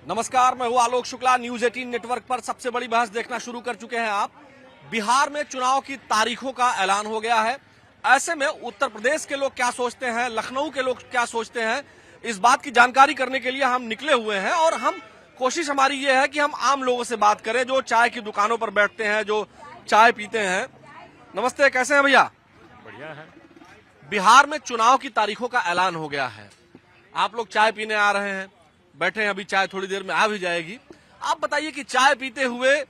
नमस्कार, मैं हूं आलोक शुक्ला। न्यूज 18 नेटवर्क पर सबसे बड़ी बहस देखना शुरू कर चुके हैं आप। बिहार में चुनाव की तारीखों का ऐलान हो गया है। ऐसे में उत्तर प्रदेश के लोग क्या सोचते हैं, लखनऊ के लोग क्या सोचते हैं, इस बात की जानकारी करने के लिए हम निकले हुए हैं। और कोशिश हमारी ये है कि हम आम लोगों से बात करें, जो चाय की दुकानों पर बैठते हैं, जो चाय पीते हैं। नमस्ते, कैसे हैं भैया? बढ़िया है। बिहार में चुनाव की तारीखों का ऐलान हो गया है। आप लोग चाय पीने आ रहे हैं, बैठे हैं, अभी चाय थोड़ी देर में आ भी जाएगी। आप बताइए कि चाय पीते हुए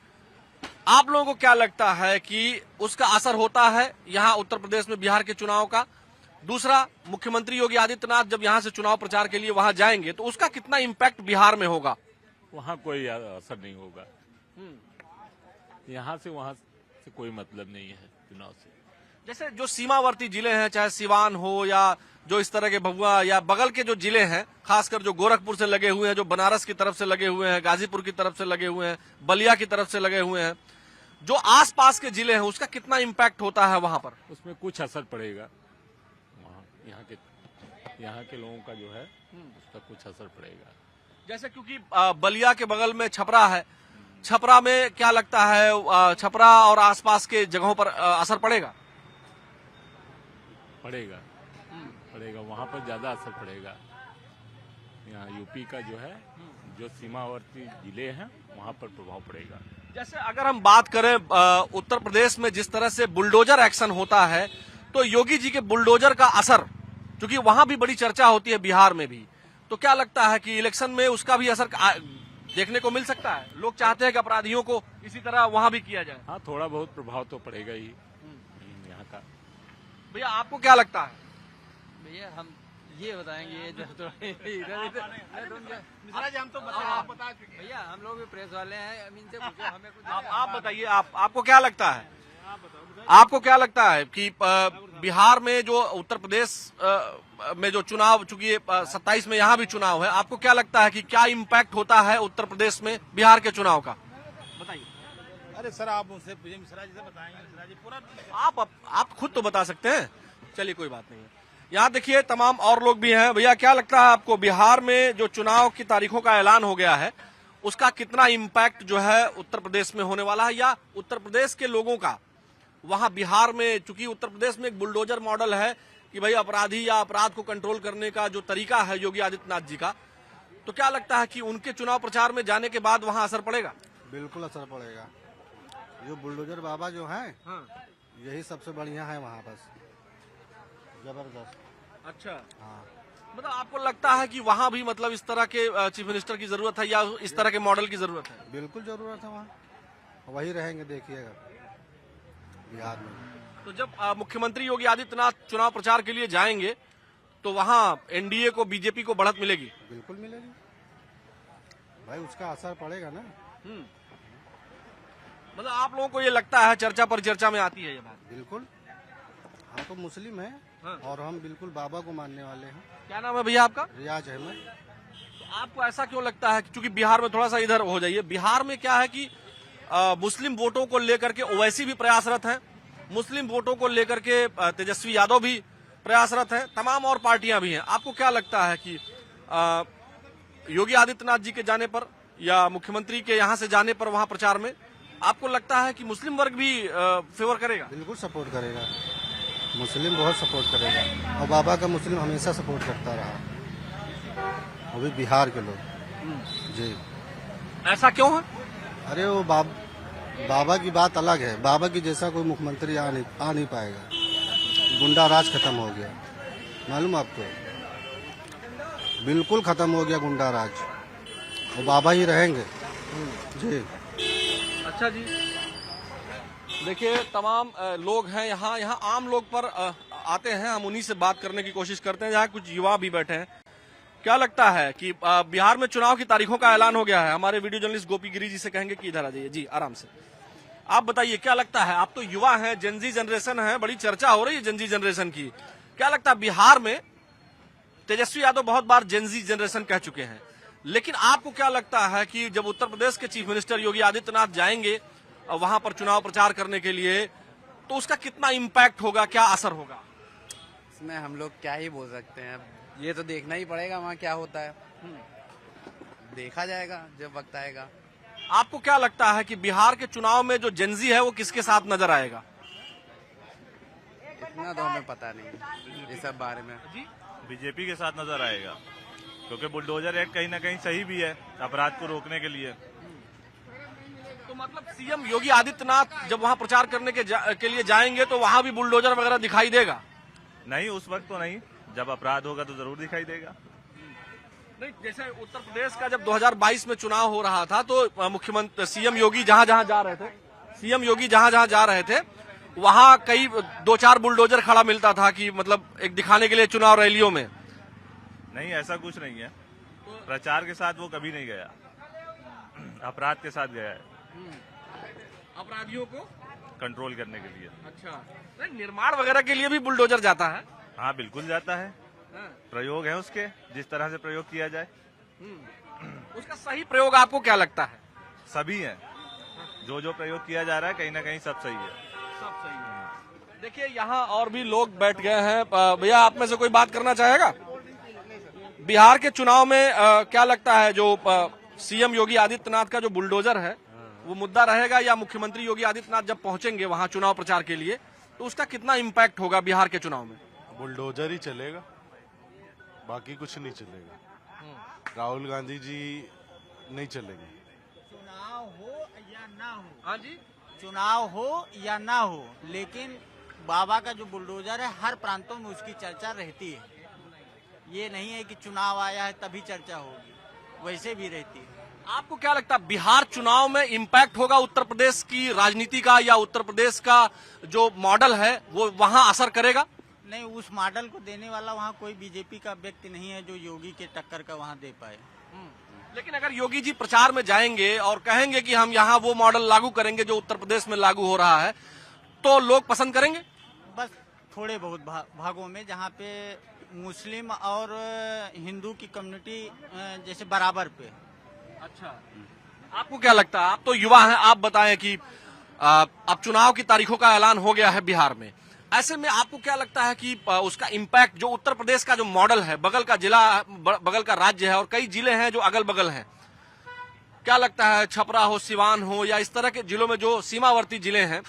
आप लोगों को क्या लगता है कि उसका असर होता है यहाँ उत्तर प्रदेश में बिहार के चुनाव का? दूसरा, मुख्यमंत्री योगी आदित्यनाथ जब यहाँ से चुनाव प्रचार के लिए वहां जाएंगे तो उसका कितना इम्पैक्ट बिहार में होगा? वहाँ कोई असर नहीं होगा। यहाँ से वहाँ से कोई मतलब नहीं है चुनाव से। जैसे जो सीमावर्ती जिले हैं, चाहे सिवान हो या जो इस तरह के भभुआ या बगल के जो जिले हैं, खासकर जो गोरखपुर से लगे हुए हैं, जो बनारस की तरफ से लगे हुए हैं, गाजीपुर की तरफ से लगे हुए हैं, बलिया की तरफ से लगे हुए हैं, जो आसपास के जिले हैं, उसका कितना इम्पैक्ट होता है वहां पर? उसमें कुछ असर पड़ेगा। वहाँ यहाँ के लोगों का जो है उसका कुछ असर पड़ेगा। जैसे क्योंकि बलिया के बगल में छपरा है, छपरा में क्या लगता है, छपरा और आसपास के जगहों पर असर पड़ेगा? पड़ेगा वहाँ पर ज्यादा असर पड़ेगा। यहाँ यूपी का जो है, जो सीमावर्ती जिले हैं, वहाँ पर प्रभाव पड़ेगा। जैसे अगर हम बात करें उत्तर प्रदेश में जिस तरह से बुलडोजर एक्शन होता है, तो योगी जी के बुलडोजर का असर, क्योंकि वहां भी बड़ी चर्चा होती है बिहार में भी, तो क्या लगता है कि इलेक्शन में उसका भी असर देखने को मिल सकता है? लोग चाहते हैं कि अपराधियों को इसी तरह वहां भी किया जाए। हाँ, थोड़ा बहुत प्रभाव तो पड़ेगा ही यहाँ का। भैया, आपको क्या लगता है? भैया हम ये बताएंगे जो तो हम तो बता चुके भैया, हम लोग भी प्रेस वाले हैं, इनसे पूछो, हमें कुछ आप बताइए, आपको क्या लगता है? आपको क्या लगता है कि बिहार में जो उत्तर प्रदेश में जो चुनाव, चूंकि 27 में यहाँ भी चुनाव है, आपको क्या लगता है कि क्या इम्पैक्ट होता है उत्तर प्रदेश में बिहार के चुनाव का? बताइए। अरे सर, आप उनसे मिश्रा जी से बताएंगे। मिश्रा जी पूरा आप खुद तो बता सकते हैं। चलिए, कोई बात नहीं है। यहाँ देखिए, तमाम और लोग भी हैं। भैया, क्या लगता है आपको, बिहार में जो चुनाव की तारीखों का ऐलान हो गया है, उसका कितना इम्पैक्ट जो है उत्तर प्रदेश में होने वाला है, या उत्तर प्रदेश के लोगों का वहां बिहार में, चूंकि उत्तर प्रदेश में एक बुलडोजर मॉडल है कि भाई अपराधी या अपराध को कंट्रोल करने का जो तरीका है योगी आदित्यनाथ जी का, तो क्या लगता है कि उनके चुनाव प्रचार में जाने के बाद वहां असर पड़ेगा? बिल्कुल असर पड़ेगा। जो बुलडोजर बाबा जो है, यही सबसे बढ़िया है वहाँ पर, जबरदस्त। अच्छा, हाँ, मतलब आपको लगता है कि वहां भी मतलब इस तरह के चीफ मिनिस्टर की जरूरत है या इस तरह के मॉडल की जरूरत है? बिल्कुल जरूरत है वहाँ, वही रहेंगे देखिएगा बिहार में। तो जब मुख्यमंत्री योगी आदित्यनाथ चुनाव प्रचार के लिए जाएंगे तो वहां एनडीए को, बीजेपी को बढ़त मिलेगी? बिल्कुल मिलेगी भाई, उसका असर पड़ेगा ना। मतलब आप लोगों को ये लगता है, चर्चा पर चर्चा में आती है ये बात? बिल्कुल, हम तो मुस्लिम हैं और हम बिल्कुल बाबा को मानने वाले हैं। क्या नाम है भैया आपका? रियाज अहमद। तो आपको ऐसा क्यों लगता है, क्योंकि बिहार में, थोड़ा सा इधर हो जाइए, बिहार में क्या है कि मुस्लिम वोटों को लेकर के ओवैसी भी प्रयासरत हैं, मुस्लिम वोटों को लेकर के तेजस्वी यादव भी प्रयासरत हैं, तमाम और पार्टियां भी हैं। आपको क्या लगता है कि योगी आदित्यनाथ जी के जाने पर या मुख्यमंत्री के यहाँ से जाने पर वहां प्रचार में आपको लगता है कि मुस्लिम वर्ग भी फेवर करेगा? बिल्कुल सपोर्ट करेगा, मुस्लिम बहुत सपोर्ट करेगा, और बाबा का मुस्लिम हमेशा सपोर्ट करता रहा, वो भी बिहार के लोग जी। ऐसा क्यों है? अरे वो बाबा की बात अलग है, बाबा की जैसा कोई मुख्यमंत्री आ नहीं पाएगा। गुंडा राज खत्म हो गया, मालूम आपको? बिल्कुल खत्म हो गया गुंडा राज, वो बाबा ही रहेंगे जी। अच्छा जी, देखिए, तमाम लोग हैं यहाँ आम लोग पर आते हैं, हम उन्हीं से बात करने की कोशिश करते हैं। जहाँ कुछ युवा भी बैठे हैं। क्या लगता है कि बिहार में चुनाव की तारीखों का ऐलान हो गया है? हमारे वीडियो जर्नलिस्ट गोपी गिरी जी से कहेंगे कि इधर आ जाइए जी, आराम से। आप बताइए, क्या लगता है? आप तो युवा हैं, जेनजी जनरेशन है, बड़ी चर्चा हो रही है जेनजी जनरेशन की। क्या लगता है बिहार में, तेजस्वी यादव बहुत बार जेनजी जनरेशन कह चुके हैं, लेकिन आपको क्या लगता है कि जब उत्तर प्रदेश के चीफ मिनिस्टर योगी आदित्यनाथ जाएंगे वहां पर चुनाव प्रचार करने के लिए, तो उसका कितना इम्पैक्ट होगा, क्या असर होगा? इसमें हम लोग क्या ही बोल सकते हैं, ये तो देखना ही पड़ेगा वहाँ क्या होता है। देखा जाएगा जब वक्त आएगा। आपको क्या लगता है कि बिहार के चुनाव में जो जेनजी है वो किसके साथ नजर आएगा? इतना तो हमें पता नहीं इस सब बारे में। बीजेपी के साथ नजर आएगा, क्योंकि बुलडोजर एक्ट कहीं ना कहीं सही भी है अपराध को रोकने के लिए। तो मतलब सीएम योगी आदित्यनाथ जब वहां प्रचार करने के लिए जाएंगे तो वहां भी बुलडोजर वगैरह दिखाई देगा? नहीं, उस वक्त तो नहीं, जब अपराध होगा तो जरूर दिखाई देगा। नहीं, जैसे उत्तर प्रदेश का जब 2022 में चुनाव हो रहा था तो मुख्यमंत्री सीएम योगी जहां जहां जा रहे थे वहां कई 2-4 बुलडोजर खड़ा मिलता था कि मतलब एक दिखाने के लिए चुनाव रैलियों में। नहीं, ऐसा कुछ नहीं है। प्रचार के साथ वो कभी नहीं गया, अपराध के साथ गया है, अपराधियों को कंट्रोल करने के लिए। अच्छा, नहीं निर्माण वगैरह के लिए भी बुलडोजर जाता है? हाँ, बिल्कुल जाता है। प्रयोग है उसके, जिस तरह से प्रयोग किया जाए। उसका सही प्रयोग आपको क्या लगता है? सभी है, जो प्रयोग किया जा रहा है कहीं ना कहीं सब सही है। सब सही है। देखिए यहाँ और भी लोग बैठ गए हैं। भैया, आप में से कोई बात करना चाहेगा? बिहार के चुनाव में क्या लगता है जो सीएम योगी आदित्यनाथ का जो बुलडोजर है वो मुद्दा रहेगा, या मुख्यमंत्री योगी आदित्यनाथ जब पहुंचेंगे वहां चुनाव प्रचार के लिए तो उसका कितना इम्पैक्ट होगा बिहार के चुनाव में? बुलडोजर ही चलेगा, बाकी कुछ नहीं चलेगा। राहुल गांधी जी नहीं चलेंगे। चुनाव हो या ना हो, हाँ जी, चुनाव हो या ना हो, लेकिन बाबा का जो बुलडोजर है हर प्रांतों में उसकी चर्चा रहती है। ये नहीं है कि चुनाव आया है तभी चर्चा होगी, वैसे भी रहती है। आपको क्या लगता है बिहार चुनाव में इम्पैक्ट होगा उत्तर प्रदेश की राजनीति का, या उत्तर प्रदेश का जो मॉडल है वो वहां असर करेगा? नहीं, उस मॉडल को देने वाला वहाँ कोई बीजेपी का व्यक्ति नहीं है जो योगी के टक्कर का वहाँ दे पाए। लेकिन अगर योगी जी प्रचार में जाएंगे और कहेंगे कि हम यहाँ वो मॉडल लागू करेंगे जो उत्तर प्रदेश में लागू हो रहा है, तो लोग पसंद करेंगे? बस थोड़े बहुत भागों में जहाँ पे मुस्लिम और हिंदू की कम्युनिटी जैसे बराबर पे। अच्छा, आपको क्या लगता है? आप तो युवा हैं, आप बताएं कि अब चुनाव की तारीखों का ऐलान हो गया है बिहार में, ऐसे में आपको क्या लगता है कि उसका इम्पैक्ट जो उत्तर प्रदेश का जो मॉडल है, बगल का जिला, बगल का राज्य है और कई जिले हैं जो अगल बगल हैं, क्या लगता है छपरा हो, सिवान हो या इस तरह के जिलों में जो सीमावर्ती जिले हैं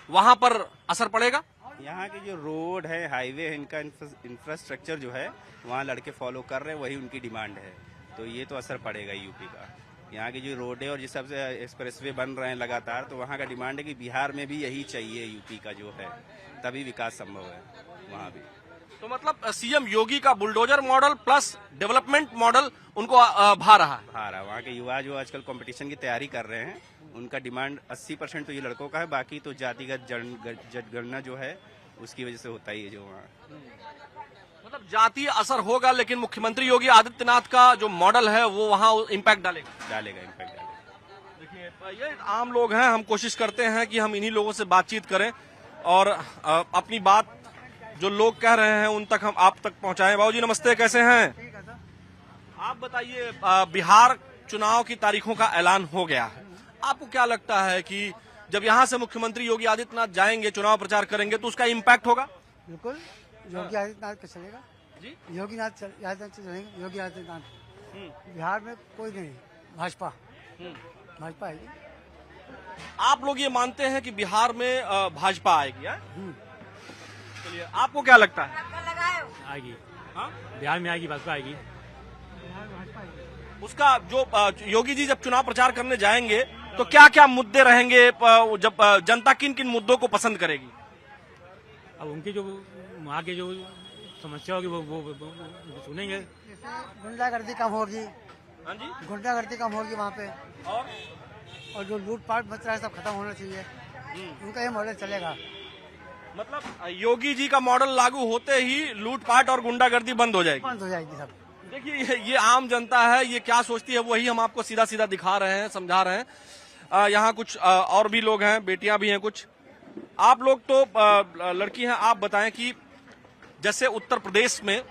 वहां पर असर पड़ेगा? यहाँ के जो रोड है, हाईवे है, इनका इंफ्रास्ट्रक्चर जो है वहाँ लड़के फॉलो कर रहे हैं, वही उनकी डिमांड है, तो ये तो असर पड़ेगा यूपी का। यहाँ की जो रोड है और जिस हिसाब से एक्सप्रेसवे बन रहे हैं लगातार, तो वहाँ का डिमांड है कि बिहार में भी यही चाहिए यूपी का जो है, तभी विकास संभव है वहाँ भी। तो मतलब सीएम योगी का bulldozer model plus development model उनको भा रहा है। वहाँ के युवा जो आजकल कंपटीशन की तैयारी कर रहे हैं, उनका डिमांड 80% तो ये लड़कों का है, बाकी तो जातिगत जनगणना जो है उसकी वजह से होता ही है जो वहाँ। मतलब जातीय असर होगा, लेकिन मुख्यमंत्री योगी आदित्यनाथ का जो मॉडल है वो वहाँ इम्पैक्ट डालेगा। देखिए, ये आम लोग हैं, हम कोशिश करते हैं कि हम इन्हीं लोगों से बातचीत करें और अपनी बात जो लोग कह रहे हैं उन तक हम आप तक पहुंचाएं। बाबूजी नमस्ते, कैसे हैं? आप बताइए, बिहार चुनाव की तारीखों का ऐलान हो गया है, आपको क्या लगता है कि जब यहाँ से मुख्यमंत्री योगी आदित्यनाथ जाएंगे, चुनाव प्रचार करेंगे, तो उसका इम्पैक्ट होगा? बिल्कुल, योगी आदित्यनाथ का चलेगा जी। योगी आदित्यनाथ चलेंगे। योगी आदित्यनाथ बिहार में कोई नहीं, भाजपा आएगी। आप लोग ये मानते हैं कि बिहार में भाजपा आएगी? चलिए, आपको क्या लगता है? आएगी, हाँ? बिहार में आएगी, भाजपा आएगी। उसका जो योगी जी जब चुनाव प्रचार करने जाएंगे तो क्या क्या मुद्दे रहेंगे, जब जनता किन किन मुद्दों को पसंद करेगी? अब उनकी जो वहाँ की जो समस्या होगी वो सुनेंगे। गुंडागर्दी कम होगी। हाँ जी, गुंडागर्दी कम होगी वहाँ पे, और जो लूटपाट मच रहा है सब खत्म होना चाहिए। उनका ये मॉडल चलेगा। मतलब योगी जी का मॉडल लागू होते ही लूटपाट और गुंडागर्दी बंद हो जाएगी। सब देखिए, ये आम जनता है, ये क्या सोचती है वही हम आपको सीधा सीधा दिखा रहे हैं, समझा रहे हैं। यहाँ कुछ और भी लोग हैं, बेटियां भी हैं कुछ। आप लोग तो लड़की हैं, आप बताएं कि जैसे उत्तर प्रदेश में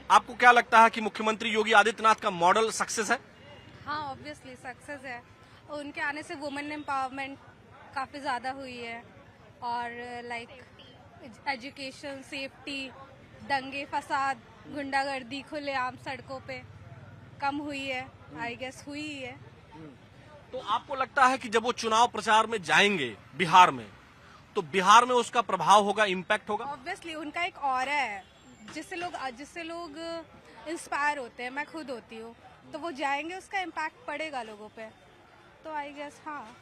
आपको क्या लगता है कि मुख्यमंत्री योगी आदित्यनाथ का मॉडल सक्सेस है? हाँ, ऑब्वियसली सक्सेस है। और उनके आने से वुमेन एम्पावरमेंट काफी ज्यादा हुई है, और लाइक एजुकेशन, सेफ्टी, दंगे फसाद, गुंडागर्दी खुलेआम सड़कों पे कम हुई है। आई गेस हुई ही है। तो आपको लगता है कि जब वो चुनाव प्रचार में जाएंगे बिहार में, तो बिहार में उसका प्रभाव होगा, इम्पैक्ट होगा? ऑब्वियसली उनका एक ऑरा है जिससे लोग इंस्पायर होते हैं। मैं खुद होती हूँ, तो वो जाएंगे, उसका इम्पैक्ट पड़ेगा लोगों पे। तो आई गेस हाँ।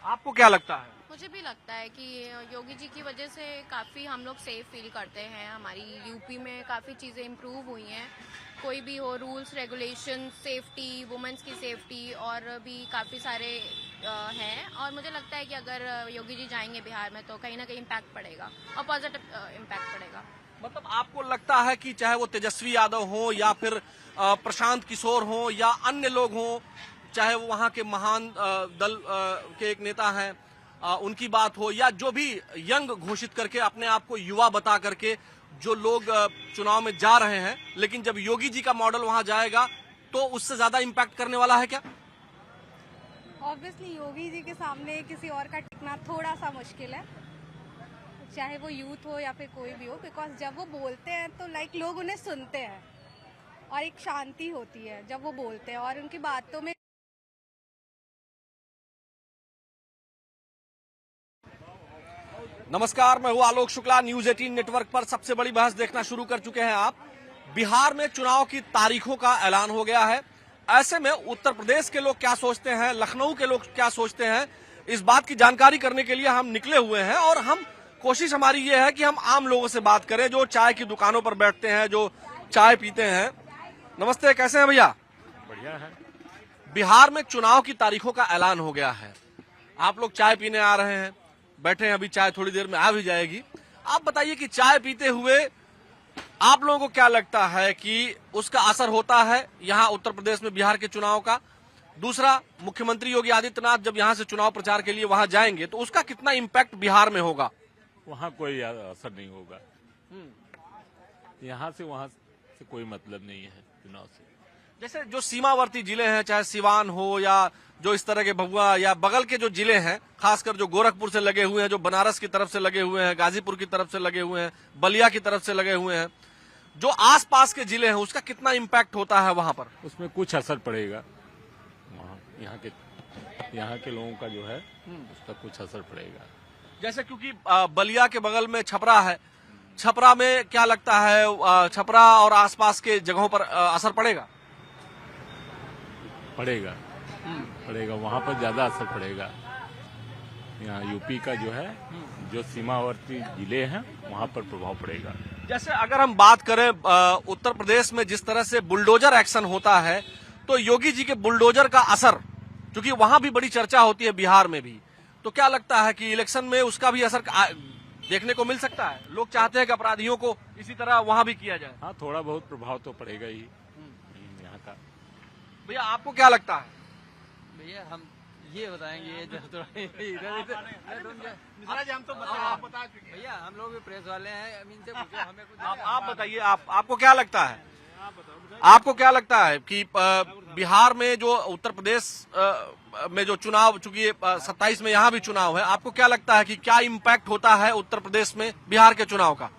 आपको क्या लगता है? मुझे भी लगता है कि योगी जी की वजह से काफ़ी हम लोग सेफ फील करते हैं। हमारी यूपी में काफ़ी चीज़ें इम्प्रूव हुई हैं। कोई भी हो, रूल्स रेगुलेशन, सेफ्टी, वुमेन्स की सेफ्टी और भी काफ़ी सारे हैं। और मुझे लगता है कि अगर योगी जी जाएंगे बिहार में तो कहीं ना कहीं इम्पैक्ट पड़ेगा और पॉजिटिव इम्पैक्ट पड़ेगा। मतलब आपको लगता है कि चाहे वो तेजस्वी यादव हो या फिर प्रशांत किशोर हो या अन्य लोग हों, चाहे वो वहाँ के महान दल के एक नेता हैं, उनकी बात हो, या जो भी यंग घोषित करके अपने आप को युवा बता करके जो लोग चुनाव में जा रहे हैं, लेकिन जब योगी जी का मॉडल वहां जाएगा तो उससे ज्यादा इम्पैक्ट करने वाला है क्या? ऑब्वियसली योगी जी के सामने किसी और का टिकना थोड़ा सा मुश्किल है, चाहे वो यूथ हो या फिर कोई भी हो, बिकॉज जब वो बोलते हैं तो लाइक लोग उन्हें सुनते हैं और एक शांति होती है जब वो बोलते हैं और उनकी बातों में। नमस्कार, मैं हूं आलोक शुक्ला। न्यूज 18 नेटवर्क पर सबसे बड़ी बहस देखना शुरू कर चुके हैं आप। बिहार में चुनाव की तारीखों का ऐलान हो गया है। ऐसे में उत्तर प्रदेश के लोग क्या सोचते हैं, लखनऊ के लोग क्या सोचते हैं, इस बात की जानकारी करने के लिए हम निकले हुए हैं। और कोशिश हमारी ये है कि हम आम लोगों से बात करें जो चाय की दुकानों पर बैठते हैं, जो चाय पीते हैं। नमस्ते, कैसे हैं भैया? बढ़िया है। बिहार में चुनाव की तारीखों का ऐलान हो गया है। आप लोग चाय पीने आ रहे हैं, बैठे हैं, अभी चाय थोड़ी देर में आ भी जाएगी। आप बताइए कि चाय पीते हुए आप लोगों को क्या लगता है कि उसका असर होता है यहाँ उत्तर प्रदेश में बिहार के चुनाव का? दूसरा, मुख्यमंत्री योगी आदित्यनाथ जब यहाँ से चुनाव प्रचार के लिए वहां जाएंगे तो उसका कितना इम्पैक्ट बिहार में होगा? वहाँ कोई असर नहीं होगा। यहाँ से वहाँ से कोई मतलब नहीं है चुनाव से। जैसे जो सीमावर्ती जिले हैं, चाहे सिवान हो या जो इस तरह के भभुआ या बगल के जो जिले हैं, खासकर जो गोरखपुर से लगे हुए हैं, जो बनारस की तरफ से लगे हुए हैं, गाजीपुर की तरफ से लगे हुए हैं, बलिया की तरफ से लगे हुए हैं, जो आसपास के जिले हैं, उसका कितना इम्पैक्ट होता है वहां पर? उसमें कुछ असर पड़ेगा। वहाँ यहाँ के लोगों का जो है उसका कुछ असर पड़ेगा। जैसे क्योंकि बलिया के बगल में छपरा है, छपरा में क्या लगता है, छपरा और आसपास के जगहों पर असर पड़ेगा? पड़ेगा वहाँ पर ज्यादा असर पड़ेगा। यहाँ यूपी का जो है, जो सीमावर्ती जिले हैं, वहाँ पर प्रभाव पड़ेगा। जैसे अगर हम बात करें उत्तर प्रदेश में जिस तरह से बुलडोजर एक्शन होता है, तो योगी जी के बुलडोजर का असर, क्योंकि वहां भी बड़ी चर्चा होती है बिहार में भी, तो क्या लगता है कि इलेक्शन में उसका भी असर देखने को मिल सकता है? लोग चाहते हैं कि अपराधियों को इसी तरह वहां भी किया जाए। हाँ, थोड़ा बहुत प्रभाव तो पड़ेगा ही यहाँ का। भैया आपको क्या लगता है? भैया हम ये बताएंगे जो थोड़ा हम तो भैया हम लोग भी प्रेस वाले हैं, इनसे पूछो, हमें कुछ आप बताइए, आपको क्या लगता है? आपको क्या लगता है कि बिहार में जो उत्तर प्रदेश में जो चुनाव, चूंकि 27 में यहाँ भी चुनाव है, आपको क्या लगता है कि क्या इम्पैक्ट होता है उत्तर प्रदेश में बिहार के चुनाव का?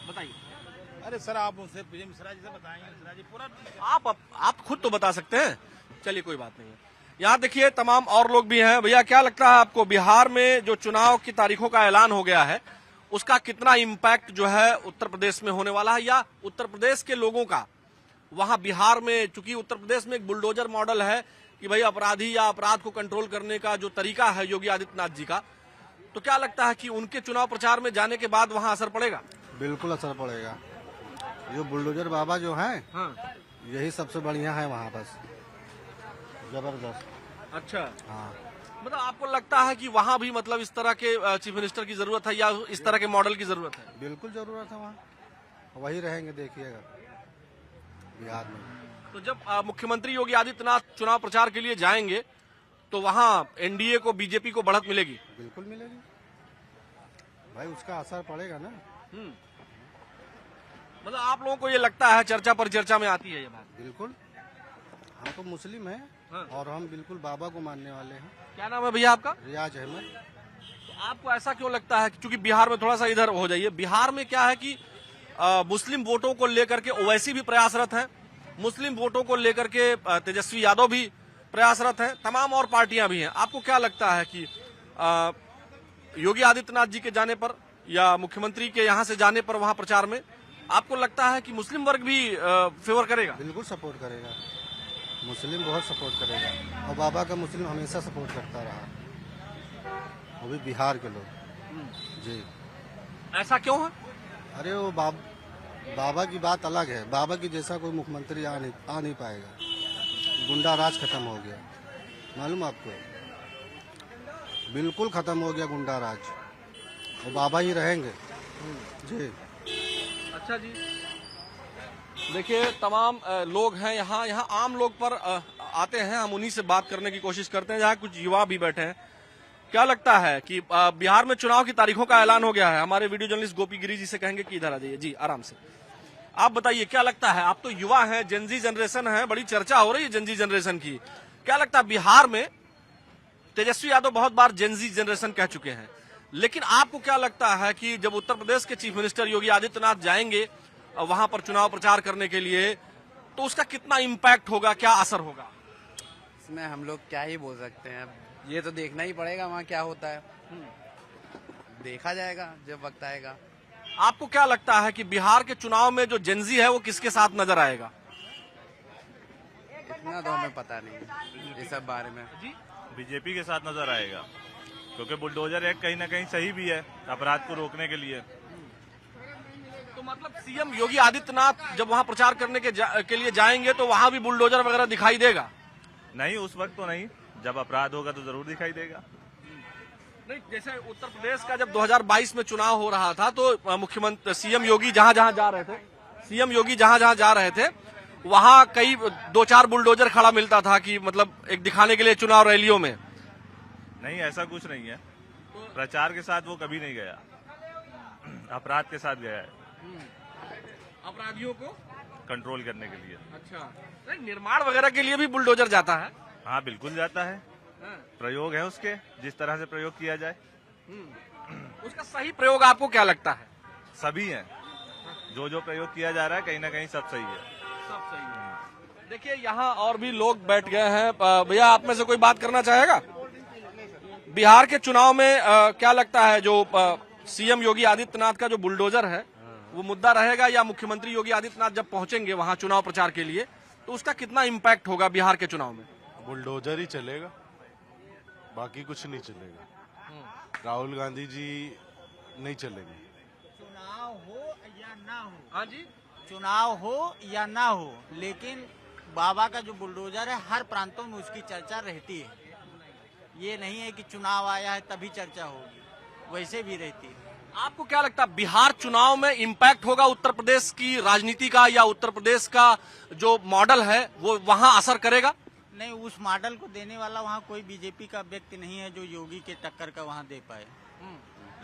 बताइए। अरे सर, आप मुझसे मिश्रा जी से बताएंगे। मिश्रा जी पूरा आप खुद तो बता सकते हैं। चलिए, कोई बात नहीं है। यहाँ देखिए तमाम और लोग भी हैं। भैया क्या लगता है आपको, बिहार में जो चुनाव की तारीखों का ऐलान हो गया है उसका कितना इम्पैक्ट जो है उत्तर प्रदेश में होने वाला है, या उत्तर प्रदेश के लोगों का वहां बिहार में, चूंकि उत्तर प्रदेश में एक बुलडोजर मॉडल है कि भाई अपराधी या अपराध को कंट्रोल करने का जो तरीका है योगी आदित्यनाथ जी का, तो क्या लगता है कि उनके चुनाव प्रचार में जाने के बाद वहां असर पड़ेगा? बिल्कुल असर पड़ेगा। जो बुलडोजर बाबा जो है, हाँ, यही सबसे बढ़िया है वहाँ, बस जबरदस्त। अच्छा, हाँ। मतलब आपको लगता है कि वहाँ भी मतलब इस तरह के चीफ मिनिस्टर की जरूरत है या इस तरह के मॉडल की जरूरत है? बिल्कुल जरूरत है, वहाँ वही रहेंगे, देखिएगा बिहार में। तो जब मुख्यमंत्री योगी आदित्यनाथ चुनाव प्रचार के लिए जाएंगे तो वहाँ एनडीए को, बीजेपी को बढ़त मिलेगी? बिल्कुल मिलेगी भाई, उसका असर पड़ेगा ना। मतलब आप लोगों को ये लगता है, चर्चा पर चर्चा में आती है ये बात? बिल्कुल, हम तो मुस्लिम हैं। हाँ। और हम बिल्कुल बाबा को मानने वाले हैं। क्या नाम है भैया आपका? रियाज अहमद। तो आपको ऐसा क्यों लगता है, क्योंकि बिहार में थोड़ा सा इधर हो जाइए, बिहार में क्या है कि मुस्लिम वोटों को लेकर के ओवैसी भी प्रयासरत है, मुस्लिम वोटों को लेकर के तेजस्वी यादव भी प्रयासरत हैं, तमाम और पार्टियां भी हैं। आपको क्या लगता है कि योगी आदित्यनाथ जी के जाने पर या मुख्यमंत्री के यहां से जाने पर वहां प्रचार में आपको लगता है कि मुस्लिम वर्ग भी फेवर करेगा? बिल्कुल सपोर्ट करेगा, मुस्लिम बहुत सपोर्ट करेगा और बाबा का मुस्लिम हमेशा सपोर्ट करता रहा, वो भी बिहार के लोग जी। ऐसा क्यों है? अरे वो बाबा की बात अलग है, बाबा की जैसा कोई मुख्यमंत्री आ नहीं पाएगा। गुंडा राज खत्म हो गया, मालूम आपको, बिल्कुल खत्म हो गया गुंडा राज, वो बाबा ही रहेंगे जी। अच्छा जी, देखिए तमाम लोग हैं यहाँ आम लोग पर आते हैं, हम उन्हीं से बात करने की कोशिश करते हैं। जहाँ कुछ युवा भी बैठे हैं। क्या लगता है कि बिहार में चुनाव की तारीखों का ऐलान हो गया है? हमारे वीडियो जर्नलिस्ट गोपी गिरी जी से कहेंगे कि इधर आ जाइए जी, आराम से। आप बताइए क्या लगता है, आप तो युवा हैं, जेनजी जनरेशन है, बड़ी चर्चा हो रही है जेनजी जनरेशन की। क्या लगता है बिहार में तेजस्वी यादव बहुत बार जेनजी जनरेशन कह चुके हैं, लेकिन आपको क्या लगता है कि जब उत्तर प्रदेश के चीफ मिनिस्टर योगी आदित्यनाथ जाएंगे वहां पर चुनाव प्रचार करने के लिए, तो उसका कितना इम्पैक्ट होगा, क्या असर होगा? इसमें हम लोग क्या ही बोल सकते हैं, ये तो देखना ही पड़ेगा वहाँ क्या होता है, देखा जाएगा जब वक्त आएगा। आपको क्या लगता है कि बिहार के चुनाव में जो जेनजी है वो किसके साथ नजर आएगा? इतना तो हमें पता नहीं इस सब बारे में। बीजेपी के साथ नजर आएगा, क्योंकि बुलडोजर एक्ट कहीं ना कहीं सही भी है अपराध को रोकने के लिए। तो मतलब सीएम योगी आदित्यनाथ जब वहां प्रचार करने के लिए जाएंगे तो वहां भी बुलडोजर वगैरह दिखाई देगा? नहीं, उस वक्त तो नहीं, जब अपराध होगा तो जरूर दिखाई देगा। नहीं, जैसे उत्तर प्रदेश का जब 2022 में चुनाव हो रहा था तो मुख्यमंत्री सीएम योगी जहां जहां जा रहे थे वहां कई 2-4 बुलडोजर खड़ा मिलता था कि मतलब एक दिखाने के लिए चुनाव रैलियों में। नहीं, ऐसा कुछ नहीं है, प्रचार के साथ वो कभी नहीं गया, अपराध के साथ गया है, अपराधियों को कंट्रोल करने के लिए। अच्छा, निर्माण वगैरह के लिए भी बुलडोजर जाता है? हाँ, बिल्कुल जाता है, प्रयोग है उसके, जिस तरह से प्रयोग किया जाए। उसका सही प्रयोग आपको क्या लगता है? सभी है, जो प्रयोग किया जा रहा है कहीं ना कहीं सब सही है। सब सही है। देखिए यहाँ और भी लोग बैठ गए हैं। भैया आप में से कोई बात करना चाहेगा? बिहार के चुनाव में क्या लगता है जो सीएम योगी आदित्यनाथ का जो बुलडोजर है वो मुद्दा रहेगा, या मुख्यमंत्री योगी आदित्यनाथ जब पहुंचेंगे वहां चुनाव प्रचार के लिए तो उसका कितना इम्पैक्ट होगा बिहार के चुनाव में? बुलडोजर ही चलेगा, बाकी कुछ नहीं चलेगा। राहुल गांधी जी नहीं चलेंगे। चुनाव हो या ना हो, हाँ जी, चुनाव हो या ना हो, लेकिन बाबा का जो बुलडोजर है हर प्रांतों में उसकी चर्चा रहती है। ये नहीं है कि चुनाव आया है तभी चर्चा होगी, वैसे भी रहती है। आपको क्या लगता है बिहार चुनाव में इम्पैक्ट होगा उत्तर प्रदेश की राजनीति का, या उत्तर प्रदेश का जो मॉडल है वो वहां असर करेगा? नहीं, उस मॉडल को देने वाला वहाँ कोई बीजेपी का व्यक्ति नहीं है जो योगी के टक्कर का वहाँ दे पाए।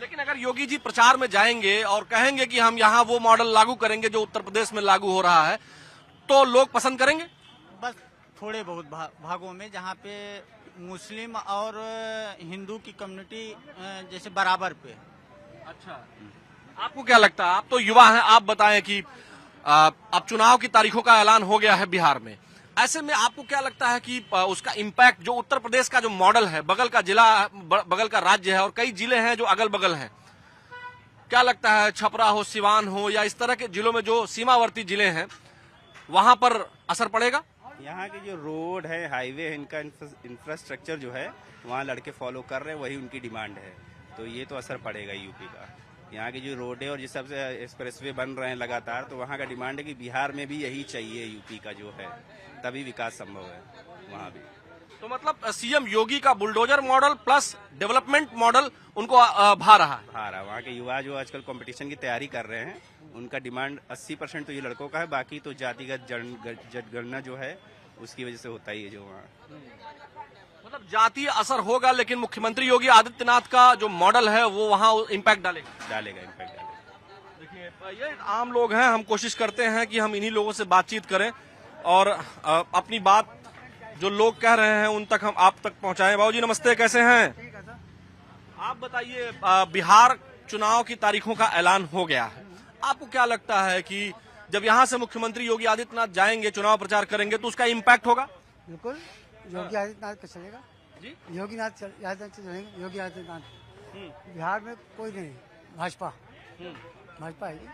लेकिन अगर योगी जी प्रचार में जाएंगे और कहेंगे कि हम यहाँ वो मॉडल लागू करेंगे जो उत्तर प्रदेश में लागू हो रहा है, तो लोग पसंद करेंगे? बस थोड़े बहुत भागों में जहाँ पे मुस्लिम और हिंदू की कम्युनिटी जैसे बराबर पे। अच्छा, आपको क्या लगता है, आप तो युवा हैं, आप बताएं कि अब चुनाव की तारीखों का ऐलान हो गया है बिहार में, ऐसे में आपको क्या लगता है कि उसका इम्पैक्ट जो उत्तर प्रदेश का जो मॉडल है, बगल का जिला, बगल का राज्य है और कई जिले हैं जो अगल बगल हैं, क्या लगता है छपरा हो, सिवान हो या इस तरह के जिलों में जो सीमावर्ती जिले हैं वहां पर असर पड़ेगा? यहाँ के जो रोड है, हाईवे है, इनका इंफ्रास्ट्रक्चर जो है वहाँ लड़के फॉलो कर रहे हैं, वही उनकी डिमांड है, तो ये तो असर पड़ेगा यूपी का। यहाँ की जो रोड है और जिस हिसाब से एक्सप्रेसवे बन रहे हैं लगातार, तो वहाँ का डिमांड है कि बिहार में भी यही चाहिए यूपी का जो है, तभी विकास संभव है वहाँ भी। तो मतलब सीएम योगी का bulldozer model plus development model उनको भा रहा है। वहाँ के युवा जो आजकल कंपटीशन की तैयारी कर रहे हैं, उनका डिमांड 80% तो ये लड़कों का है, बाकी तो जातिगत जनगणना जो है उसकी वजह से होता ही है जो वहाँ। मतलब जातीय असर होगा, लेकिन मुख्यमंत्री योगी आदित्यनाथ का जो मॉडल है वो वहाँ इम्पैक्ट डालेगा। देखिए ये आम लोग हैं, हम कोशिश करते हैं कि हम इन्हीं लोगों से बातचीत करें और अपनी बात जो लोग कह रहे हैं उन तक हम आप तक पहुंचाएं। बाबू जी नमस्ते, कैसे हैं? ठीक है सर। आप बताइए बिहार चुनाव की तारीखों का ऐलान हो गया है, आपको क्या लगता है कि जब यहाँ से मुख्यमंत्री योगी आदित्यनाथ जाएंगे, चुनाव प्रचार करेंगे, तो उसका इम्पैक्ट होगा? बिल्कुल, योगी आदित्यनाथ का चलेगा जी। योगी आदित्यनाथ चलेंगे, योगी आदित्यनाथ। बिहार में कोई नहीं, भाजपा भाजपा आएगी।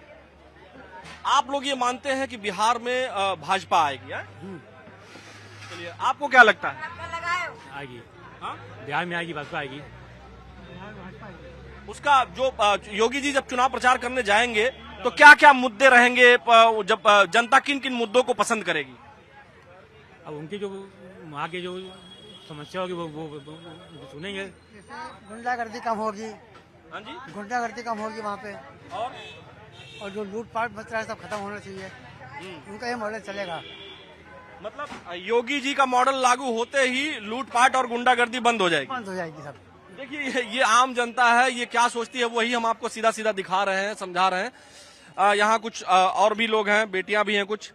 आप लोग ये मानते हैं कि बिहार में भाजपा आएगी? चलिए, आपको क्या लगता है? आएगी। हाँ? बिहार में आएगी, भाजपा आएगी। उसका जो योगी जी जब चुनाव प्रचार करने जाएंगे तो क्या क्या मुद्दे रहेंगे, जब जनता किन किन मुद्दों को पसंद करेगी? अब उनकी जो वहाँ की जो समस्या होगी वो सुनेंगे। गुंडागर्दी कम होगी। हाँ जी, गुंडागर्दी कम होगी वहाँ पे, और जो लूटपाट मच रहा है सब खत्म होना चाहिए। उनका ये मॉडल चलेगा। मतलब योगी जी का मॉडल लागू होते ही लूटपाट और गुंडागर्दी बंद हो जाएगी? बंद हो जाएगी सब। देखिए, ये आम जनता है, ये क्या सोचती है वही हम आपको सीधा सीधा दिखा रहे हैं, समझा रहे हैं। यहाँ कुछ और भी लोग हैं, बेटियां भी हैं कुछ।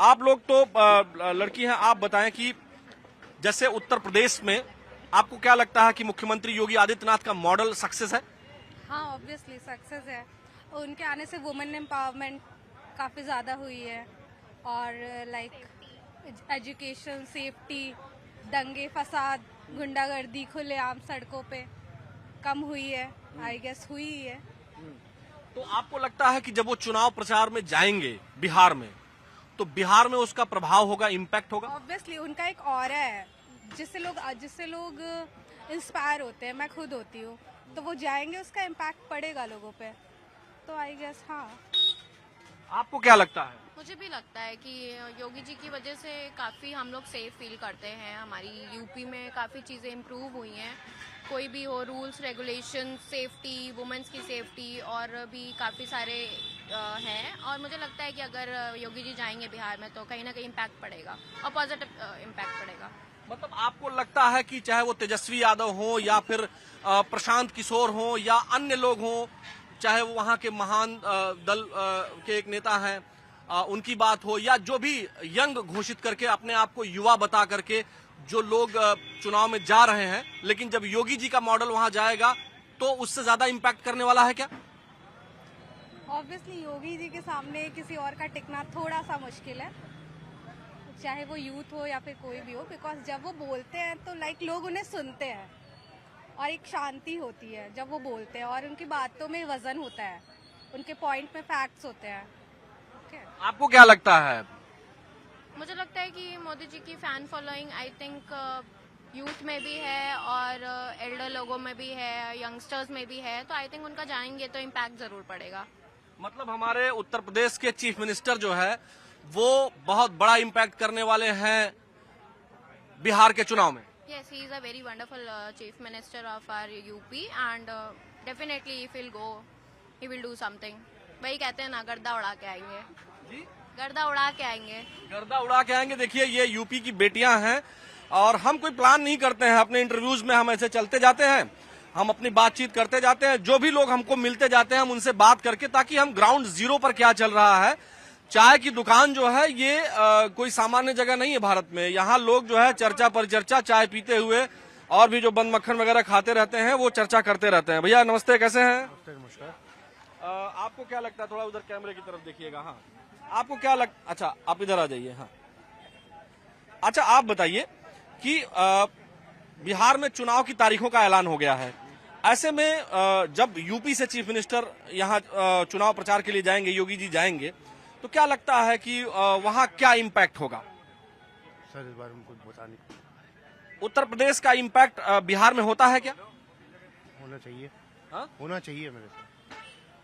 आप लोग तो लड़की हैं, आप बताएं कि जैसे उत्तर प्रदेश में आपको क्या लगता है कि मुख्यमंत्री योगी आदित्यनाथ का मॉडल सक्सेस है? हाँ, ऑब्वियसली सक्सेस है। उनके आने से वुमेन एम्पावरमेंट काफ़ी ज़्यादा हुई है, और लाइक एजुकेशन, सेफ्टी, दंगे फसाद, गुंडागर्दी खुलेआम सड़कों पे कम हुई है। आई गेस हुई ही है। तो आपको लगता है कि जब वो चुनाव प्रचार में जाएंगे बिहार में, तो बिहार में उसका प्रभाव होगा, इम्पैक्ट होगा? ऑब्वियसली उनका एक ऑरा है जिससे लोग इंस्पायर होते हैं। मैं खुद होती हूँ, तो वो जाएंगे, उसका इम्पैक्ट पड़ेगा लोगों पे। तो आई गेस हाँ। आपको क्या लगता है? मुझे भी लगता है कि योगी जी की वजह से काफ़ी हम लोग सेफ फील करते हैं। हमारी यूपी में काफ़ी चीज़ें इम्प्रूव हुई हैं। कोई भी हो, रूल्स रेगुलेशन, सेफ्टी, वुमेन्स की सेफ्टी, और भी काफ़ी सारे हैं। और मुझे लगता है कि अगर योगी जी जाएंगे बिहार में तो कहीं ना कहीं इम्पैक्ट पड़ेगा, और पॉजिटिव इम्पैक्ट पड़ेगा। मतलब आपको लगता है कि चाहे वो तेजस्वी यादव हो, या फिर प्रशांत किशोर हो, या अन्य लोग हों, चाहे वो वहाँ के महान दल के एक नेता हैं, उनकी बात हो, या जो भी यंग घोषित करके अपने आप को युवा बता करके जो लोग चुनाव में जा रहे हैं, लेकिन जब योगी जी का मॉडल वहां जाएगा तो उससे ज्यादा इम्पैक्ट करने वाला है क्या? ऑब्वियसली योगी जी के सामने किसी और का टिकना थोड़ा सा मुश्किल है, चाहे वो यूथ हो या फिर कोई भी हो, बिकॉज जब वो बोलते हैं तो लाइक लोग उन्हें सुनते हैं, और एक शांति होती है जब वो बोलते हैं, और उनकी बातों में वजन होता है, उनके पॉइंट में फैक्ट्स होते हैं। आपको क्या लगता है? मुझे लगता है कि मोदी जी की fan following I think youth में भी है, और एल्डर लोगों में भी है, यंगस्टर्स में भी है। तो आई थिंक उनका जाएंगे तो इम्पैक्ट जरूर पड़ेगा। मतलब हमारे उत्तर प्रदेश के चीफ मिनिस्टर जो है वो बहुत बड़ा इम्पैक्ट करने वाले हैं बिहार के चुनाव में। Yes, he is a very wonderful chief minister of our UP, and definitely if he'll go, he will do something. वही कहते हैं ना, गर्दा उड़ा के आएंगे जी, गर्दा उड़ा के आएंगे, गर्दा उड़ा के आएंगे। देखिए, ये यूपी की बेटियां हैं, और हम कोई प्लान नहीं करते हैं अपने इंटरव्यूज में, हम ऐसे चलते जाते हैं, हम अपनी बातचीत करते जाते हैं, जो भी लोग हमको मिलते जाते हैं हम उनसे बात करके, ताकि हम ग्राउंड जीरो पर क्या चल रहा है। चाय की दुकान जो है ये कोई सामान्य जगह नहीं है भारत में। यहाँ लोग जो है चर्चा पर चर्चा, चाय पीते हुए और भी जो बंद मक्खन वगैरह खाते रहते हैं वो चर्चा करते रहते हैं। भैया नमस्ते, कैसे हैं? नमस्कार। आपको क्या लगता है, थोड़ा उधर कैमरे की तरफ देखिएगा। हाँ, आपको क्या अच्छा आप इधर आ जाइए। हाँ, अच्छा आप बताइए कि बिहार में चुनाव की तारीखों का ऐलान हो गया है। ऐसे में जब यूपी से चीफ मिनिस्टर यहाँ चुनाव प्रचार के लिए जाएंगे, योगी जी जाएंगे, तो क्या लगता है कि वहाँ क्या इम्पैक्ट होगा? सर इस बारे में कुछ बता नहीं। उत्तर प्रदेश का इम्पैक्ट बिहार में होता है क्या? होना चाहिए। हाँ? होना चाहिए, मेरे से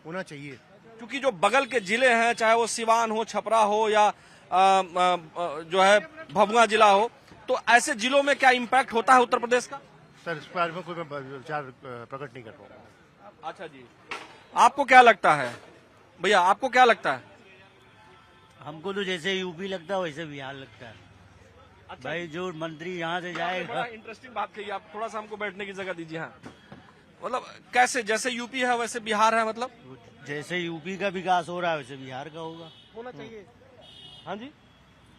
होना चाहिए, क्योंकि जो बगल के जिले हैं, चाहे वो सिवान हो, छपरा हो, या जो है भभुआ जिला हो, तो ऐसे जिलों में क्या इम्पैक्ट होता है उत्तर प्रदेश का? सर इस बारे में कोई मैं विचार प्रकट नहीं कर पाऊंगा। अच्छा जी, आपको क्या लगता है? भैया आपको क्या लगता है? हमको तो जैसे यूपी लगता है वैसे बिहार लगता है। अच्छा, भाई जो मंत्री यहाँ से जाएगा। बड़ा इंटरेस्टिंग बात कही आप, थोड़ा सा हमको बैठने की जगह दीजिए। हाँ, मतलब कैसे, जैसे यूपी है वैसे बिहार है, मतलब जैसे यूपी का विकास हो रहा है वैसे बिहार का होगा, होना चाहिए। हाँ जी,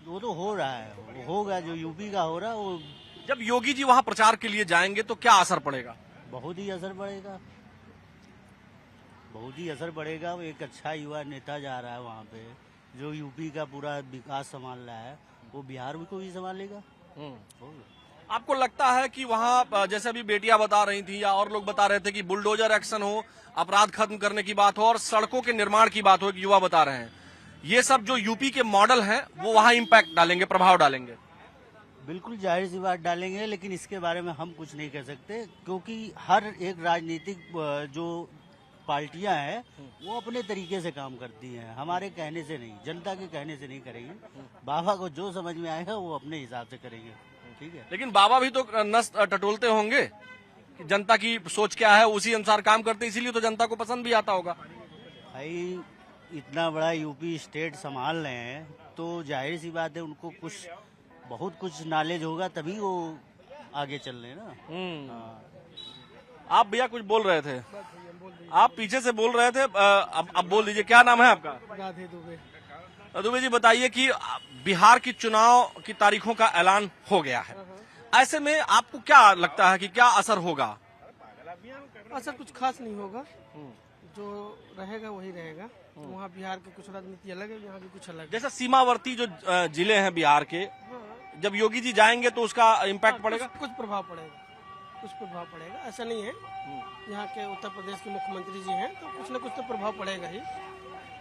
वो तो हो रहा है, वो होगा जो यूपी का हो रहा है। वो जब योगी जी वहाँ प्रचार के लिए जाएंगे तो क्या असर पड़ेगा? बहुत ही असर पड़ेगा, बहुत ही असर पड़ेगा। वो एक अच्छा युवा नेता जा रहा है वहाँ पे, जो यूपी का पूरा विकास संभाल रहा है वो बिहार को भी संभालेगा। आपको लगता है कि वहाँ जैसे अभी बेटियां बता रही थी या और लोग बता रहे थे कि बुलडोजर एक्शन हो, अपराध खत्म करने की बात हो और सड़कों के निर्माण की बात हो, एक युवा बता रहे हैं, ये सब जो यूपी के मॉडल हैं वो वहाँ इम्पैक्ट डालेंगे, प्रभाव डालेंगे? बिल्कुल जाहिर सी बात डालेंगे, लेकिन इसके बारे में हम कुछ नहीं कह सकते क्योंकि हर एक राजनीतिक जो पार्टियां हैं वो अपने तरीके से काम करती हैं, हमारे कहने से नहीं, जनता के कहने से नहीं करेंगे। बाबा को जो समझ में आएगा वो अपने हिसाब से करेंगे, ठीक है। लेकिन बाबा भी तो नस टटोलते होंगे कि जनता की सोच क्या है, उसी अनुसार काम करते, इसीलिए तो जनता को पसंद भी आता होगा। भाई इतना बड़ा यूपी स्टेट संभाल रहे हैं तो जाहिर सी बात है उनको कुछ बहुत कुछ नॉलेज होगा तभी वो आगे चल रहे हैं ना। आप भैया कुछ बोल रहे थे, आप पीछे से बोल रहे थे, अब बोल दीजिए, क्या नाम है आपका? राधे दुबे। दुबे जी बताइए कि बिहार की चुनाव की तारीखों का ऐलान हो गया है, ऐसे में आपको क्या लगता है कि क्या असर होगा? असर कुछ खास नहीं होगा, जो रहेगा वही रहेगा। वहाँ बिहार की कुछ राजनीति अलग है, यहाँ की कुछ अलग है। जैसे सीमावर्ती जो जिले हैं बिहार के, जब योगी जी जाएंगे तो उसका इम्पैक्ट पड़ेगा? कुछ प्रभाव पड़ेगा, कुछ प्रभाव पड़ेगा, ऐसा नहीं है। यहाँ के उत्तर प्रदेश के मुख्यमंत्री जी हैं तो कुछ न कुछ तो प्रभाव पड़ेगा ही।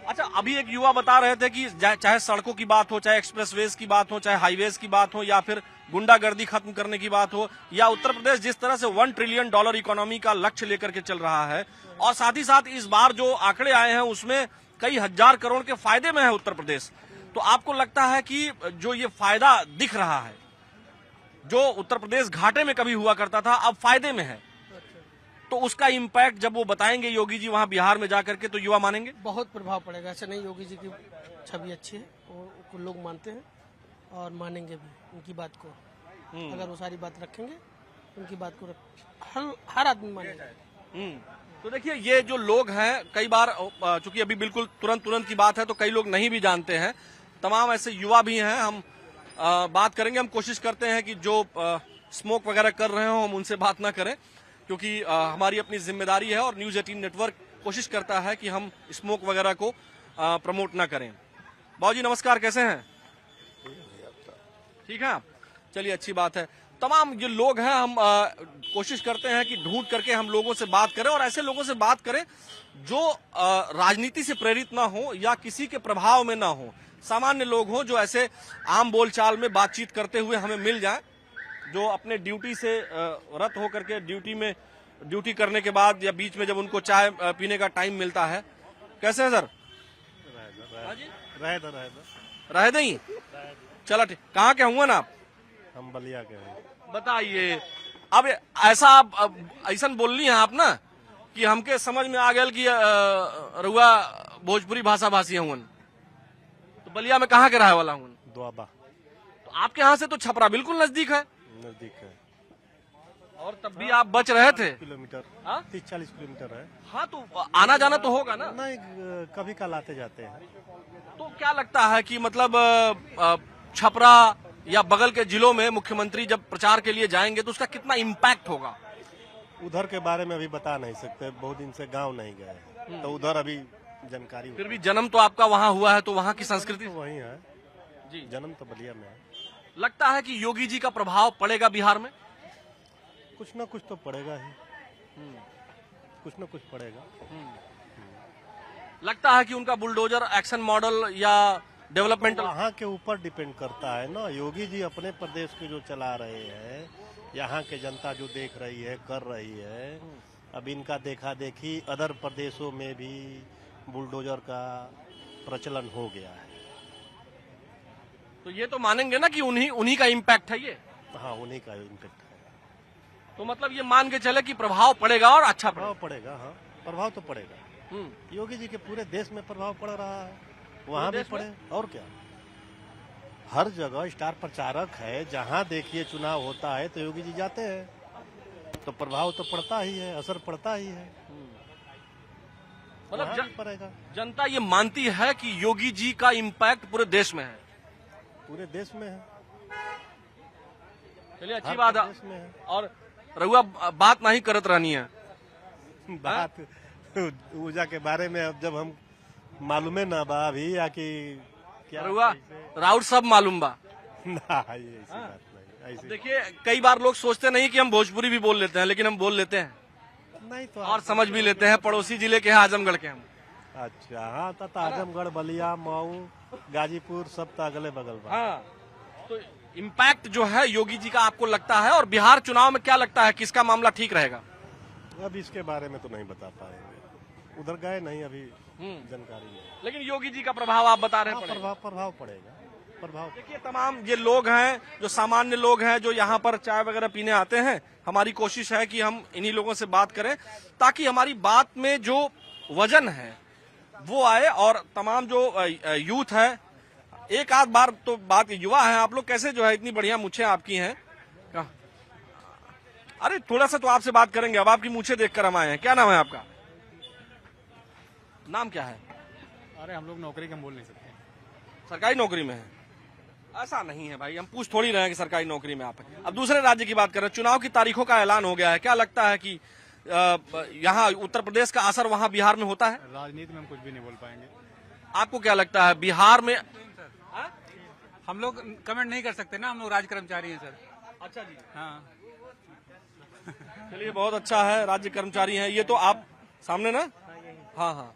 अच्छा, अभी एक युवा बता रहे थे कि चाहे सड़कों की बात हो, चाहे एक्सप्रेसवेज की बात हो, चाहे हाईवेज की बात हो, या फिर गुंडागर्दी खत्म करने की बात हो, या उत्तर प्रदेश जिस तरह से $1 ट्रिलियन इकोनॉमी का लक्ष्य लेकर के चल रहा है, और साथ ही साथ इस बार जो आंकड़े आए हैं उसमें कई हजार करोड़ के फायदे में है उत्तर प्रदेश, तो आपको लगता है कि जो ये फायदा दिख रहा है, जो उत्तर प्रदेश घाटे में कभी हुआ करता था अब फायदे में है, तो उसका इम्पैक्ट जब वो बताएंगे योगी जी वहां बिहार में जाकर के, तो युवा मानेंगे? बहुत प्रभाव पड़ेगा। ऐसा नहीं, योगी जी की छवि अच्छी है और लोग मानते हैं और मानेंगे भी उनकी बात को। अगर वो सारी बात रखेंगे उनकी बात को हर आदमी मानेगा। तो देखिए, ये जो लोग हैं, कई बार चूंकि अभी बिल्कुल तुरंत की बात है तो कई लोग नहीं भी जानते हैं, तमाम ऐसे युवा भी हैं। हम बात करेंगे, हम कोशिश करते हैं कि जो स्मोक वगैरह कर रहे हो हम उनसे बात ना करें, क्योंकि हमारी अपनी जिम्मेदारी है और न्यूज 18 नेटवर्क कोशिश करता है कि हम स्मोक वगैरह को प्रमोट ना करें। बाबू जी नमस्कार, कैसे हैं? ठीक है आप? चलिए, अच्छी बात है। तमाम जो लोग हैं, हम कोशिश करते हैं कि ढूंढ करके हम लोगों से बात करें और ऐसे लोगों से बात करें जो राजनीति से प्रेरित ना हो या किसी के प्रभाव में ना हो, सामान्य लोग हों जो ऐसे आम बोलचाल में बातचीत करते हुए हमें मिल जाए, जो अपने ड्यूटी से रत होकर के ड्यूटी करने के बाद या बीच में जब उनको चाय पीने का टाइम मिलता है। कैसे है सर? रह दही। चला ठीक, कहाँ के हुआ ना आप? हम बलिया के हैं। बताइए, अब ऐसा आप ऐसा बोलनी है आप ना कि हमके समझ में आ गया कि रुआ भोजपुरी भाषा भाषी हूँ, तो बलिया में कहाँ के रहे वाला हूँ? दुआबा। तो आपके यहाँ से तो छपरा बिल्कुल नजदीक है। नजदीक है। और तब भी आप बच रहे थे। किलोमीटर 30-40 किलोमीटर है। हाँ, तो आना जाना तो होगा ना? नहीं, कभी कल आते जाते हैं। तो क्या लगता है कि मतलब छपरा या बगल के जिलों में मुख्यमंत्री जब प्रचार के लिए जाएंगे तो उसका कितना इम्पैक्ट होगा? उधर के बारे में अभी बता नहीं सकते, बहुत दिन से गांव नहीं गए तो उधर अभी जानकारी। फिर भी जन्म तो आपका वहाँ हुआ है, तो वहाँ की संस्कृति वही है जी। जन्म तो बलिया में है। लगता है कि योगी जी का प्रभाव पड़ेगा बिहार में? कुछ न कुछ तो पड़ेगा ही, कुछ न कुछ पड़ेगा। लगता है कि उनका बुलडोजर एक्शन मॉडल या डेवलपमेंटल वहाँ के ऊपर डिपेंड करता है ना। योगी जी अपने प्रदेश के जो चला रहे हैं, यहाँ के जनता जो देख रही है, कर रही है। अब इनका देखा देखी अदर प्रदेशों में भी बुलडोजर का प्रचलन हो गया है, तो ये तो मानेंगे ना कि उन्हीं का इम्पैक्ट है ये। हाँ, उन्हीं का इम्पैक्ट है। तो मतलब ये मान के चले कि प्रभाव पड़ेगा और अच्छा प्रभाव पड़ेगा। हाँ, प्रभाव तो पड़ेगा। योगी जी के पूरे देश में प्रभाव पड़ रहा है, वहाँ भी पड़े और क्या। हर जगह स्टार प्रचारक है, जहाँ देखिए चुनाव होता है तो योगी जी जाते हैं, तो प्रभाव तो पड़ता ही है, असर पड़ता ही है। मतलब पड़ेगा। जनता ये मानती है कि योगी जी का इम्पैक्ट पूरे देश में है। पूरे देश में है। चलिए, अच्छी बात है। और रघुआ बात नहीं करत रहनी है। बात ऊर्जा के बारे में अब जब हम मालूम है ना बा अभी या कि क्या हुआ राउत सब मालूम बा ना, ये ऐसी बात नहीं, ऐसी देखिए कई बार लोग सोचते नहीं कि हम भोजपुरी भी बोल लेते हैं, लेकिन हम बोल लेते हैं नहीं तो और समझ भी लेते हैं। पड़ोसी जिले के हैं आजमगढ़ के हम। अच्छा हाँ, तो आजमगढ़, बलिया, मऊ, गाजीपुर सब तो अगले बगल बा। हाँ, तो इम्पैक्ट जो है योगी जी का आपको लगता है, और बिहार चुनाव में क्या लगता है किसका मामला ठीक रहेगा? अब इसके बारे में तो नहीं बता पाएंगे, उधर गए नहीं, अभी जानकारी नहीं। लेकिन योगी जी का प्रभाव आप बता रहे हैं प्रभाव पड़ेगा, प्रभाव। देखिए तमाम ये लोग हैं जो सामान्य लोग हैं जो यहाँ पर चाय वगैरह पीने आते हैं। हमारी कोशिश है कि हम इन्हीं लोगों से बात करें ताकि हमारी बात में जो वजन है वो आए, और तमाम जो यूथ है, एक आध बार तो बात युवा है आप लोग, कैसे जो है इतनी बढ़िया मूछें आपकी हैं। अरे थोड़ा सा तो आपसे बात करेंगे, अब आपकी मूछें देखकर हम आए हैं। क्या नाम है आपका? नाम क्या है? अरे हम लोग नौकरी के बोल नहीं सकते, सरकारी नौकरी में है? ऐसा नहीं है भाई, हम पूछ थोड़ी रहे हैं कि सरकारी नौकरी में आप हैं। अब दूसरे राज्य की बात कर रहे हैं, चुनाव की तारीखों का ऐलान हो गया है, क्या लगता है कि यहाँ उत्तर प्रदेश का असर वहाँ बिहार में होता है? राजनीति में हम कुछ भी नहीं बोल पाएंगे। आपको क्या लगता है बिहार में? हम लोग कमेंट नहीं कर सकते ना, हम लोग राज्य कर्मचारी हैं सर। अच्छा जी, हाँ चलिए बहुत अच्छा है, राज्य कर्मचारी हैं। ये तो आप सामने ना, हाँ हाँ,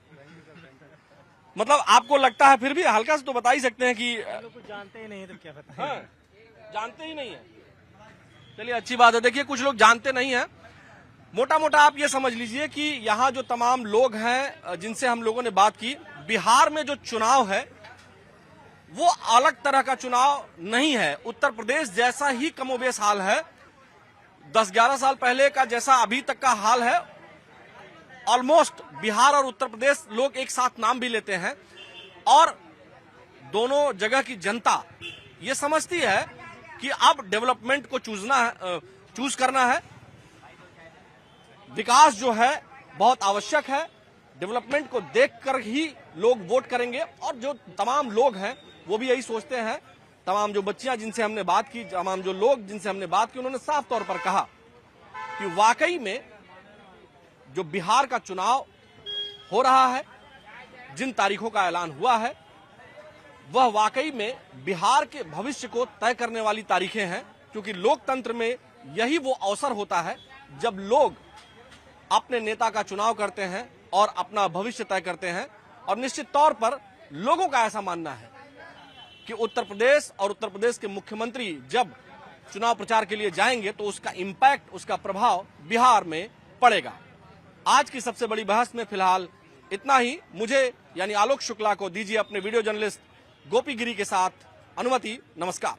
मतलब आपको लगता है, फिर भी हल्का से तो बता ही सकते हैं कि कुछ जानते ही नहीं है तो क्या पता। हाँ, जानते ही नहीं है। चलिए अच्छी बात है। देखिए कुछ लोग जानते नहीं है। मोटा मोटा आप ये समझ लीजिए कि यहाँ जो तमाम लोग हैं जिनसे हम लोगों ने बात की, बिहार में जो चुनाव है वो अलग तरह का चुनाव नहीं है। उत्तर प्रदेश जैसा ही कमोबेश हाल है, 10-11 साल पहले का जैसा अभी तक का हाल है। ऑलमोस्ट बिहार और उत्तर प्रदेश लोग एक साथ नाम भी लेते हैं, और दोनों जगह की जनता ये समझती है कि अब डेवलपमेंट को चूज करना है। विकास जो है बहुत आवश्यक है, डेवलपमेंट को देखकर ही लोग वोट करेंगे। और जो तमाम लोग हैं वो भी यही सोचते हैं। तमाम जो बच्चियां जिनसे हमने बात की, तमाम जो लोग जिनसे हमने बात की, उन्होंने साफ तौर पर कहा कि वाकई में जो बिहार का चुनाव हो रहा है, जिन तारीखों का ऐलान हुआ है, वह वाकई में बिहार के भविष्य को तय करने वाली तारीखें हैं। क्योंकि लोकतंत्र में यही वो अवसर होता है जब लोग अपने नेता का चुनाव करते हैं और अपना भविष्य तय करते हैं। और निश्चित तौर पर लोगों का ऐसा मानना है कि उत्तर प्रदेश और उत्तर प्रदेश के मुख्यमंत्री जब चुनाव प्रचार के लिए जाएंगे तो उसका इम्पैक्ट, उसका प्रभाव बिहार में पड़ेगा। आज की सबसे बड़ी बहस में फिलहाल इतना ही। मुझे यानी आलोक शुक्ला को दीजिए अपने वीडियो जर्नलिस्ट गोपी गिरी के साथ अनुमति। नमस्कार।